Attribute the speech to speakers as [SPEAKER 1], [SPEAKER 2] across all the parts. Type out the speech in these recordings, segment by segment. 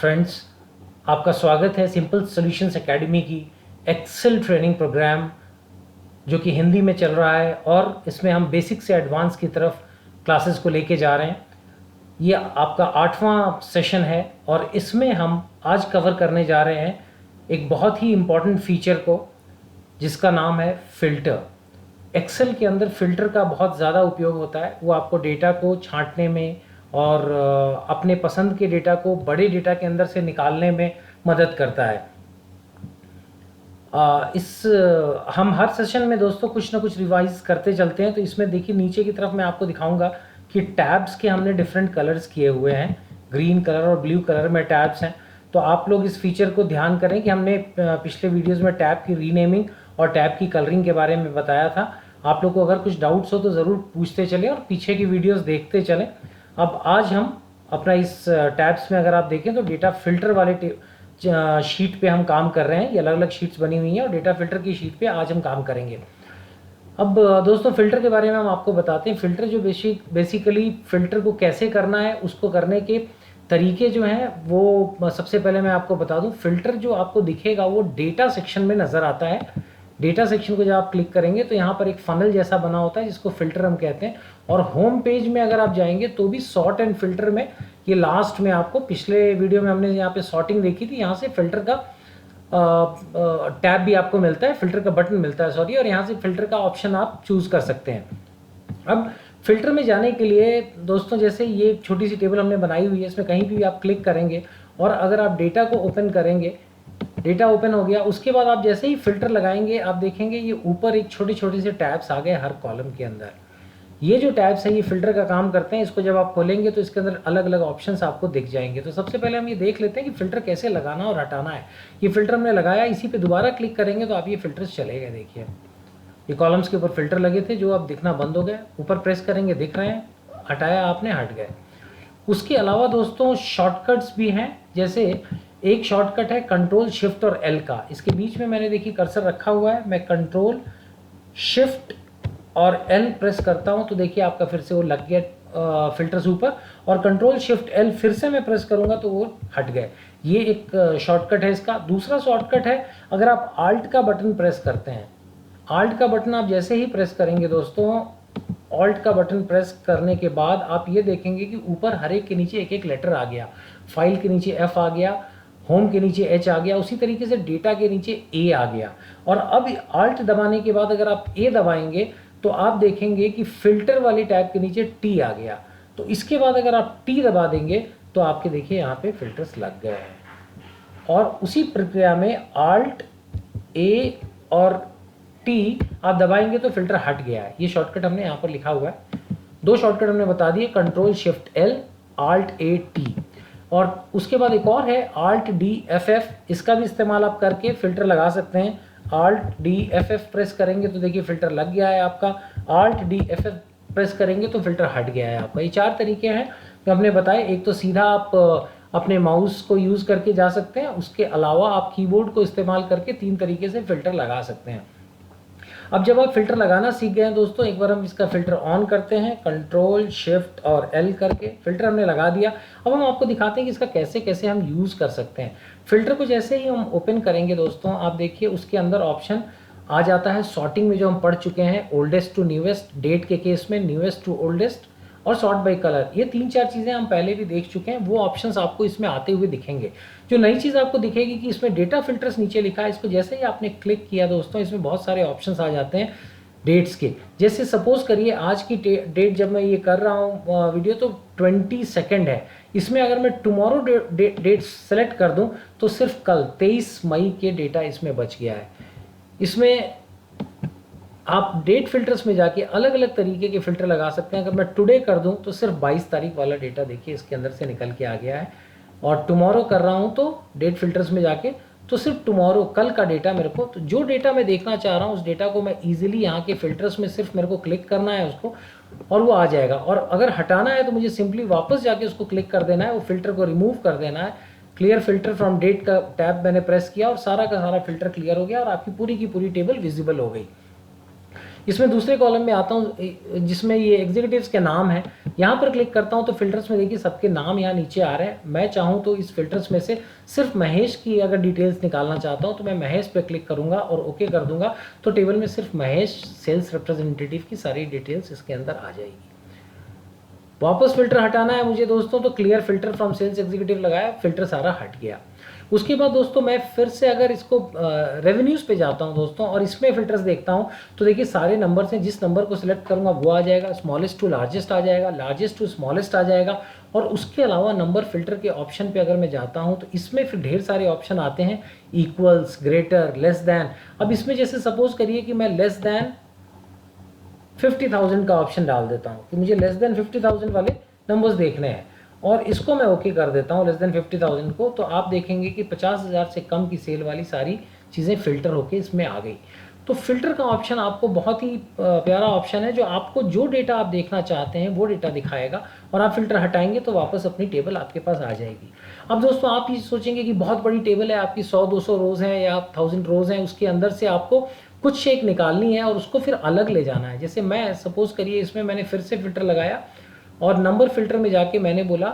[SPEAKER 1] Friends, आपका स्वागत है सिंपल सॉल्यूशंस एकेडमी की एक्सेल ट्रेनिंग प्रोग्राम जो कि हिंदी में चल रहा है और इसमें हम बेसिक से एडवांस की तरफ क्लासेस को लेके जा रहे हैं। ये आपका 8वां सेशन है और इसमें हम आज कवर करने जा रहे हैं एक बहुत ही इम्पॉर्टेंट फीचर को जिसका नाम है फ़िल्टर। एक्सेल के अंदर फ़िल्टर का बहुत ज़्यादा उपयोग होता है। वो आपको डेटा को छांटने में और अपने पसंद के डेटा को बड़े डेटा के अंदर से निकालने में मदद करता है। हम हर सेशन में दोस्तों कुछ ना कुछ रिवाइज करते चलते हैं। तो इसमें देखिए नीचे की तरफ मैं आपको दिखाऊंगा कि टैब्स के हमने डिफरेंट कलर्स किए हुए हैं। ग्रीन कलर और ब्लू कलर में टैब्स हैं। तो आप लोग इस फीचर को ध्यान करें कि हमने पिछले वीडियोस में टैब की रीनेमिंग और टैब की कलरिंग के बारे में बताया था। आप लोग को अगर कुछ डाउट्स हो तो ज़रूर पूछते चलें और पीछे की वीडियोस देखते चलें। अब आज हम अपना इस टैब्स में अगर आप देखें तो डेटा फिल्टर वाले शीट पे हम काम कर रहे हैं। ये अलग अलग शीट्स बनी हुई हैं और डेटा फिल्टर की शीट पे आज हम काम करेंगे। अब दोस्तों फ़िल्टर के बारे में हम आपको बताते हैं। फ़िल्टर जो बेसिकली फ़िल्टर को कैसे करना है, उसको करने के तरीके जो हैं वो सबसे पहले मैं आपको बता दूं। फ़िल्टर जो आपको दिखेगा वो डेटा सेक्शन में नज़र आता है। डेटा सेक्शन को जब आप क्लिक करेंगे तो यहाँ पर एक फ़नल जैसा बना होता है जिसको फ़िल्टर हम कहते हैं। और होम पेज में अगर आप जाएंगे तो भी सॉर्ट एंड फ़िल्टर में ये लास्ट में आपको पिछले वीडियो में हमने यहाँ पे सॉर्टिंग देखी थी, यहाँ से फ़िल्टर का टैब भी आपको मिलता है, फ़िल्टर का बटन मिलता है सॉरी, और यहाँ से फ़िल्टर का ऑप्शन आप चूज़ कर सकते हैं। अब फ़िल्टर में जाने के लिए दोस्तों जैसे ये छोटी सी टेबल हमने बनाई हुई है, इसमें कहीं भी आप क्लिक करेंगे और अगर आप डेटा को ओपन करेंगे, डेटा ओपन हो गया, उसके बाद आप जैसे ही फ़िल्टर लगाएंगे आप देखेंगे ये ऊपर एक छोटे छोटे से टैब्स आ गए हर कॉलम के अंदर। ये जो टैब्स हैं ये फ़िल्टर का काम करते हैं। इसको जब आप खोलेंगे तो इसके अंदर अलग अलग ऑप्शंस आपको दिख जाएंगे। तो सबसे पहले हम ये देख लेते हैं कि फ़िल्टर कैसे लगाना और हटाना है। ये फ़िल्टर हमने लगाया, इसी पे दोबारा क्लिक करेंगे तो आप ये फ़िल्टर्स चले गए। देखिए ये कॉलम्स के ऊपर फ़िल्टर लगे थे जो अब दिखना बंद हो गए। ऊपर प्रेस करेंगे दिख रहे हैं, हटाया आपने हट गए। उसके अलावा दोस्तों शॉर्टकट्स भी हैं। जैसे एक शॉर्टकट है कंट्रोल शिफ्ट और एल का। इसके बीच में मैंने देखिए कर्सर रखा हुआ है। मैं कंट्रोल शिफ्ट और एल प्रेस करता हूं तो देखिए आपका फिर से वो लग गया फिल्टर्स ऊपर, और कंट्रोल शिफ्ट एल फिर से मैं प्रेस करूंगा तो वो हट गए। ये एक शॉर्टकट है इसका। दूसरा शॉर्टकट है अगर आप आल्ट का बटन प्रेस करते हैं। आल्ट का बटन आप जैसे ही प्रेस करेंगे दोस्तों, ऑल्ट का बटन प्रेस करने के बाद आप ये देखेंगे कि ऊपर हर एक के नीचे एक एक लेटर आ गया। फाइल के नीचे एफ आ गया, होम के नीचे एच आ गया, उसी तरीके से डेटा के नीचे ए आ गया। और अब आल्ट दबाने के बाद अगर आप ए दबाएंगे तो आप देखेंगे कि फिल्टर वाली टैब के नीचे टी आ गया। तो इसके बाद अगर आप टी दबा देंगे तो आपके देखिए यहाँ पे फिल्टर्स लग गए हैं। और उसी प्रक्रिया में आल्ट ए और टी आप दबाएंगे तो फिल्टर हट गया है। ये शॉर्टकट हमने यहाँ पर लिखा हुआ है। दो शॉर्टकट हमने बता दिए, control shift L, alt A T. और उसके बाद एक और है आल्ट डी एफ एफ। इसका भी इस्तेमाल आप करके फिल्टर लगा सकते हैं। Alt D F F press करेंगे तो देखिए फिल्टर लग गया है आपका। Alt D F F press करेंगे तो फिल्टर हट गया है आपका। ये चार तरीके हैं जो हमने बताए। एक तो सीधा आप अपने माउस को यूज़ करके जा सकते हैं, उसके अलावा आप कीबोर्ड को इस्तेमाल करके तीन तरीके से फ़िल्टर लगा सकते हैं। अब जब आप फ़िल्टर लगाना सीख गए हैं दोस्तों, एक बार हम इसका फ़िल्टर ऑन करते हैं, कंट्रोल शिफ्ट और एल करके फ़िल्टर हमने लगा दिया। अब हम आपको दिखाते हैं कि इसका कैसे कैसे हम यूज़ कर सकते हैं। फ़िल्टर को जैसे ही हम ओपन करेंगे दोस्तों, आप देखिए उसके अंदर ऑप्शन आ जाता है सॉर्टिंग में, जो हम पढ़ चुके हैं, ओल्डेस्ट टू न्यूएस्ट, डेट के केस में न्यूएस्ट टू ओल्डेस्ट, और सॉर्ट बाय कलर। ये तीन चार चीज़ें हम पहले भी देख चुके हैं। वो ऑप्शंस आपको इसमें आते हुए दिखेंगे। जो नई चीज़ आपको दिखेगी कि इसमें डेटा फिल्टर्स नीचे लिखा है, इसको जैसे ही आपने क्लिक किया दोस्तों, इसमें बहुत सारे ऑप्शंस आ जाते हैं डेट्स के। जैसे सपोज करिए आज की डेट जब मैं ये कर रहा हूँ वीडियो तो 22 है। इसमें अगर मैं टुमारो डेट सेलेक्ट कर दूँ तो सिर्फ कल 23 मई के डेटा इसमें बच गया है। इसमें आप डेट फिल्टर्स में जाके अलग अलग तरीके के फ़िल्टर लगा सकते हैं। अगर मैं टुडे कर दूं तो सिर्फ 22 तारीख वाला डेटा देखिए इसके अंदर से निकल के आ गया है। और टुमारो कर रहा हूं तो डेट फिल्टर्स में जाके तो सिर्फ टुमारो, कल का डेटा मेरे को, तो जो डेटा मैं देखना चाह रहा हूं उस डेटा को मैं ईजिली यहाँ के फ़िल्टर्स में सिर्फ मेरे को क्लिक करना है उसको, और वो आ जाएगा। और अगर हटाना है तो मुझे सिंपली वापस जाके उसको क्लिक कर देना है, वो फ़िल्टर को रिमूव कर देना है। क्लियर फिल्टर फ्रॉम डेट का टैब मैंने प्रेस किया और सारा का सारा फ़िल्टर क्लियर हो गया और आपकी पूरी की पूरी टेबल विजिबल हो गई। इसमें दूसरे कॉलम में आता हूँ जिसमें ये एग्जीक्यूटिव्स के नाम है, यहाँ पर क्लिक करता हूँ तो फिल्टर्स में देखिए सबके नाम यहाँ नीचे आ रहे हैं। मैं चाहूँ तो इस फिल्टर्स में से सिर्फ महेश की अगर डिटेल्स निकालना चाहता हूँ तो मैं महेश पे क्लिक करूँगा और ओके कर दूंगा, तो टेबल में सिर्फ महेश सेल्स रिप्रेजेंटेटिव की सारी डिटेल्स इसके अंदर आ जाएगी। वापस फिल्टर हटाना है मुझे दोस्तों, तो clear filter from sales executive लगाया, फिल्टर सारा हट गया। उसके बाद दोस्तों मैं फिर से अगर इसको रेवेन्यूज़ पे जाता हूं दोस्तों और इसमें फिल्टर्स देखता हूं, तो देखिए सारे नंबर्स हैं, जिस नंबर को सिलेक्ट करूंगा वो आ जाएगा, स्मॉलेस्ट टू लार्जेस्ट आ जाएगा, लार्जेस्ट टू स्मॉलेस्ट आ जाएगा। और उसके अलावा नंबर फिल्टर के ऑप्शन पे अगर मैं जाता हूं तो इसमें फिर ढेर सारे ऑप्शन आते हैं, इक्वल्स, ग्रेटर, लेस दैन। अब इसमें जैसे सपोज करिए कि मैं लेस दैन 50,000 का ऑप्शन डाल देता हूँ कि मुझे लेस देन 50,000 वाले नंबर्स देखने हैं और इसको मैं ओके कर देता हूँ लेस देन 50,000 को, तो आप देखेंगे कि 50,000 से कम की सेल वाली सारी चीज़ें फिल्टर होके इसमें आ गई। तो फिल्टर का ऑप्शन आपको बहुत ही प्यारा ऑप्शन है, जो आपको जो डेटा आप देखना चाहते हैं वो डेटा दिखाएगा और आप फिल्टर हटाएंगे तो वापस अपनी टेबल आपके पास आ जाएगी। अब दोस्तों आप ये सोचेंगे कि बहुत बड़ी टेबल है आपकी, 100-200 रोज़ हैं या 1000 रोज़ हैं, उसके अंदर से आपको कुछ शेक निकालनी है और उसको फिर अलग ले जाना है। जैसे मैं सपोज करिए इसमें मैंने फिर से फिल्टर लगाया और नंबर फिल्टर में जाके मैंने बोला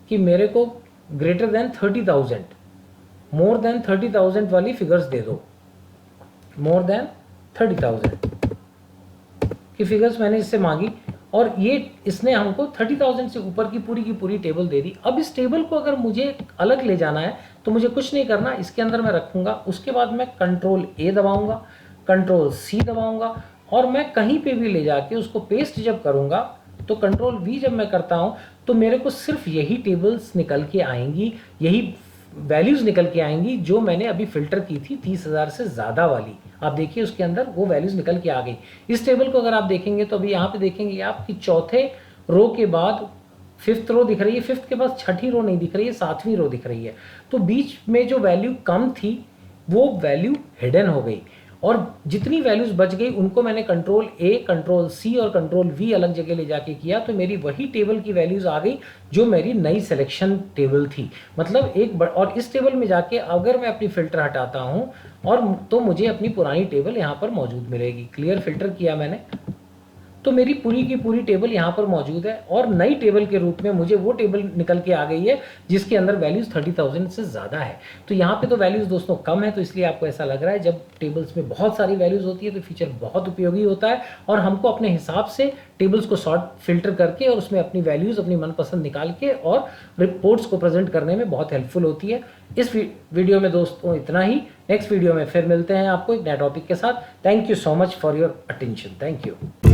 [SPEAKER 1] कि मेरे को ग्रेटर देन 30,000, मोर देन 30,000 वाली फिगर्स दे दो। मोर देन 30,000 की फिगर्स मैंने इससे मांगी और ये इसने हमको 30,000 से ऊपर की पूरी टेबल दे दी। अब इस टेबल को अगर मुझे अलग ले जाना है तो मुझे कुछ नहीं करना, इसके अंदर मैं रखूँगा। उसके बाद मैं कंट्रोल ए दबाऊँगा, कंट्रोल सी दबाऊँगा और मैं कहीं पे भी ले जाके उसको पेस्ट जब करूँगा तो कंट्रोल वी जब मैं करता हूँ तो मेरे को सिर्फ यही टेबल्स निकल के आएंगी, यही वैल्यूज़ निकल के आएंगी जो मैंने अभी फ़िल्टर की थी 30,000 से ज़्यादा वाली। आप देखिए उसके अंदर वो वैल्यूज़ निकल के आ गई। इस टेबल को अगर आप देखेंगे तो अभी यहाँ पे देखेंगे आप कि चौथे रो के बाद 5th रो दिख रही है, 5th के बाद छठी रो नहीं दिख रही है, 7वीं रो दिख रही है। तो बीच में जो वैल्यू कम थी वो वैल्यू हिडन हो गई और जितनी वैल्यूज़ बच गई उनको मैंने कंट्रोल ए, कंट्रोल सी और कंट्रोल वी अलग जगह ले जाके किया, तो मेरी वही टेबल की वैल्यूज़ आ गई जो मेरी नई सिलेक्शन टेबल थी। मतलब और इस टेबल में जाके अगर मैं अपनी फ़िल्टर हटाता हूँ और तो मुझे अपनी पुरानी टेबल यहाँ पर मौजूद मिलेगी। क्लियर फ़िल्टर किया मैंने तो मेरी पूरी की पूरी टेबल यहाँ पर मौजूद है और नई टेबल के रूप में मुझे वो टेबल निकल के आ गई है जिसके अंदर वैल्यूज़ 30,000 से ज़्यादा है। तो यहाँ पे तो वैल्यूज़ दोस्तों कम है, तो इसलिए आपको ऐसा लग रहा है। जब टेबल्स में बहुत सारी वैल्यूज़ होती है तो फीचर बहुत उपयोगी होता है और हमको अपने हिसाब से टेबल्स को सॉर्ट फिल्टर करके और उसमें अपनी वैल्यूज़ अपनी मनपसंद निकाल के और रिपोर्ट्स को प्रेजेंट करने में बहुत हेल्पफुल होती है। इस वीडियो में दोस्तों इतना ही। नेक्स्ट वीडियो में फिर मिलते हैं आपको एक नए टॉपिक के साथ। Thank you so much for your attention. Thank you.